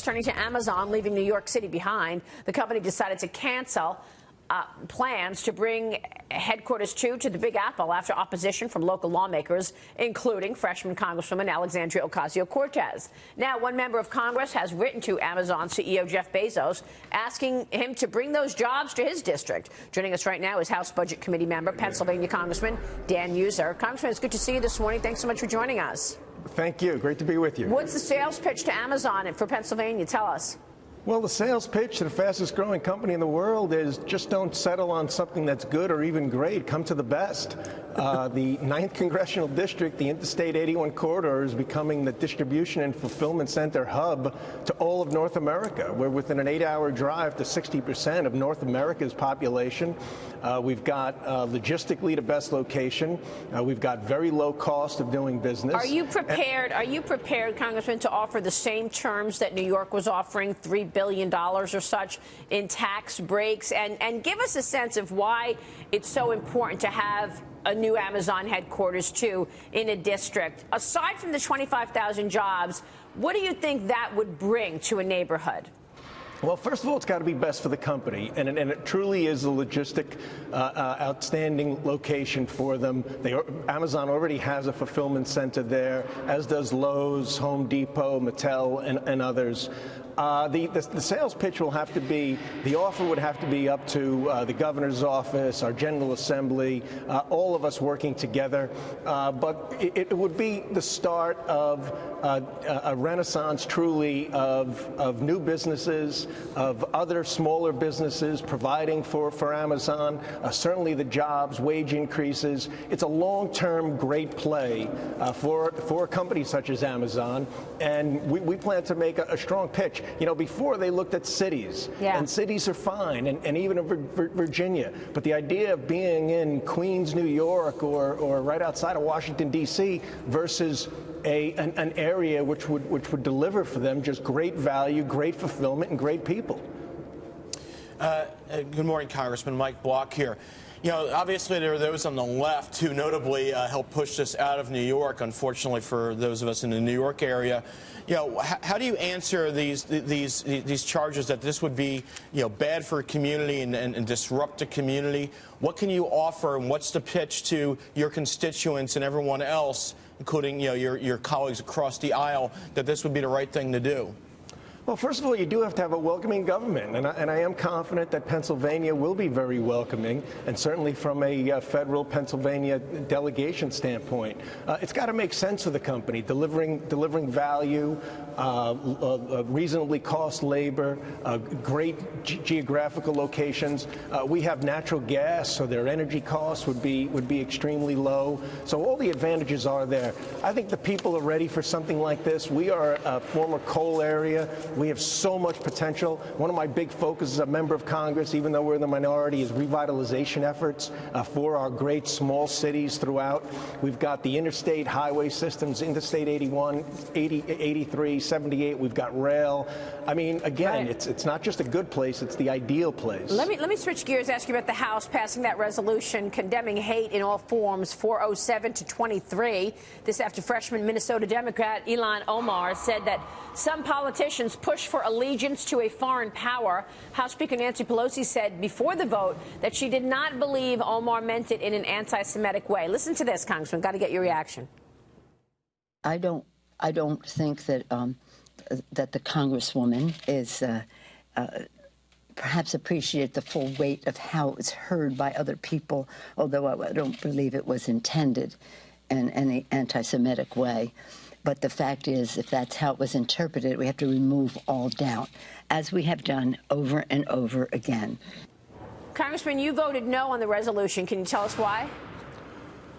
Turning to Amazon, leaving New York City behind, the company decided to cancel plans to bring headquarters 2 to the Big Apple after opposition from local lawmakers, including freshman Congresswoman Alexandria Ocasio-Cortez. Now, one member of Congress has written to Amazon CEO Jeff Bezos, asking him to bring those jobs to his district. Joining us right now is House Budget Committee member, Pennsylvania Congressman Dan Meuser. Congressman, it's good to see you this morning. Thanks so much for joining us. Thank you. Great to be with you. What's the sales pitch to Amazon for Pennsylvania? Tell us. Well, the sales pitch to the fastest growing company in the world is just don't settle on something that's good or even great. Come to the best. The 9th Congressional District, the Interstate 81 corridor, is becoming the distribution and fulfillment center hub to all of North America. We're within an 8-hour drive to 60% of North America's population. We've got logistically the best location. We've got very low cost of doing business. Are you prepared, Congressman, to offer the same terms that New York was offering, $3 billion or such in tax breaks? And give us a sense of why it's so important to have a new Amazon headquarters, too, in a district. Aside from the 25,000 jobs, what do you think that would bring to a neighborhood? Well, first of all, it's got to be best for the company, and it truly is a logistic, outstanding location for them. Amazon already has a fulfillment center there, as does Lowe's, Home Depot, Mattel, and others. The sales pitch will have to be, the offer would have to be up to the governor's office, our General Assembly, all of us working together. But it would be the start of a renaissance, truly, of new businesses, of other smaller businesses providing for Amazon, certainly the jobs, wage increases. It's a long-term great play for a company such as Amazon, and we plan to make a strong pitch. You know, before they looked at cities, and cities are fine, and even in Virginia. But the idea of being in Queens, New York, or right outside of Washington, D.C. versus an area which would deliver for them just great value, great fulfillment, and great people. Good morning, Congressman. Mike Block here. You know, obviously there are those on the left who notably helped push this out of New York, unfortunately for those of us in the New York area. You know, how do you answer these charges that this would be, you know, bad for a community and disrupt a community? What can you offer, and what's the pitch to your constituents and everyone else, including, you know, your colleagues across the aisle, that this would be the right thing to do? Well, first of all, you do have to have a welcoming government, and I am confident that Pennsylvania will be very welcoming, and certainly from a federal Pennsylvania delegation standpoint. It's got to make sense for the company, delivering value, reasonably cost labor, great geographical locations. We have natural gas, so their energy costs would be extremely low. So all the advantages are there. I think the people are ready for something like this. We are a former coal area. We have so much potential. One of my big focuses as a member of Congress, even though we're in the minority, is revitalization efforts for our great small cities throughout. We've got the interstate highway systems, Interstate 81, 83, 78. We've got rail. I mean, again, it's not just a good place, it's the ideal place. Let me switch gears, ask you about the House passing that resolution condemning hate in all forms, 407 to 23. This after freshman Minnesota Democrat Ilhan Omar said that some politicians push for allegiance to a foreign power. House Speaker Nancy Pelosi said before the vote that she did not believe Omar meant it in an anti-Semitic way. Listen to this, Congressman. Got to get your reaction. I don't think that that the Congresswoman is perhaps appreciate the full weight of how it was heard by other people, although I don't believe it was intended in any anti-Semitic way. But the fact is, if that's how it was interpreted, we have to remove all doubt, as we have done over and over again. Congressman, you voted no on the resolution. Can you tell us why?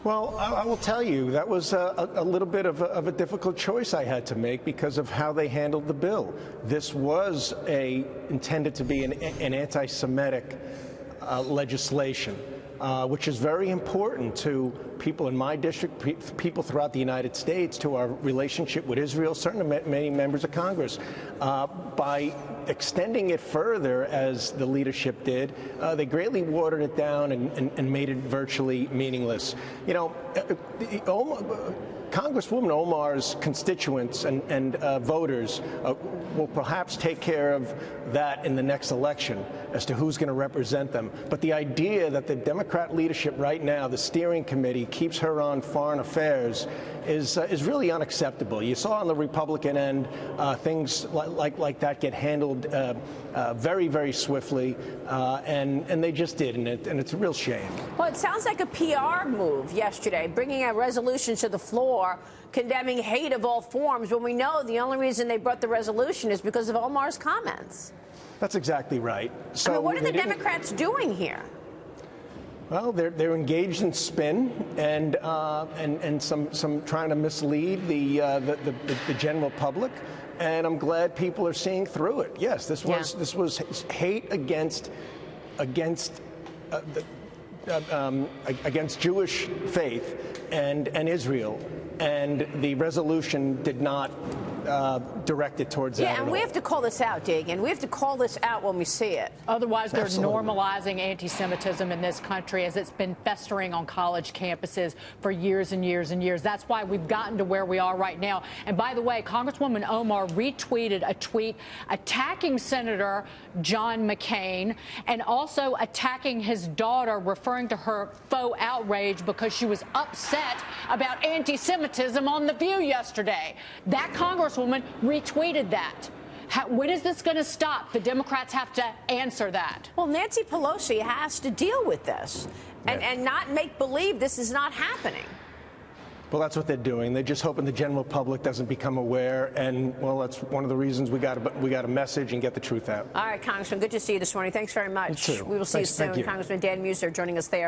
Well, I will tell you, that was a little bit of a difficult choice I had to make because of how they handled the bill. This was intended to be an anti-Semitic legislation. Which is very important to people in my district, people throughout the United States, to our relationship with Israel, certainly many members of Congress. By extending it further, as the leadership did, they greatly watered it down and made it virtually meaningless. You know, Congresswoman Omar's constituents and voters will perhaps take care of that in the next election as to who's going to represent them. But the idea that the Democrat leadership right now, the steering committee, keeps her on foreign affairs is really unacceptable. You saw on the Republican end things like that get handled very, very swiftly, and they just did, and it's a real shame. Well, it sounds like a PR move yesterday, bringing a resolution to the floor condemning hate of all forms, when we know the only reason they brought the resolution is because of Omar's comments. That's exactly right. So I mean, what are the Democrats doing here? Well, they're engaged in spin and some trying to mislead the general public, and I'm glad people are seeing through it. Yes, this was hate against Jewish faith and Israel, and the resolution did not direct it towards that. Yeah, and we have to call this out, Dagan. We have to call this out when we see it. Otherwise, they're Absolutely. normalizing anti-Semitism in this country as it's been festering on college campuses for years and years and years. That's why we've gotten to where we are right now. And by the way, Congresswoman Omar retweeted a tweet attacking Senator John McCain and also attacking his daughter, referring to her faux outrage because she was upset about anti-Semitism on The View yesterday. That Congresswoman retweeted that. When is this going to stop? The Democrats have to answer that. Well, Nancy Pelosi has to deal with this and not make believe this is not happening. Well, that's what they're doing. They're just hoping the general public doesn't become aware, and well, that's one of the reasons we got a message and get the truth out. All right, Congressman, good to see you this morning. Thanks very much. You too. We will see you soon. Thank you. Congressman Dan Meuser joining us there.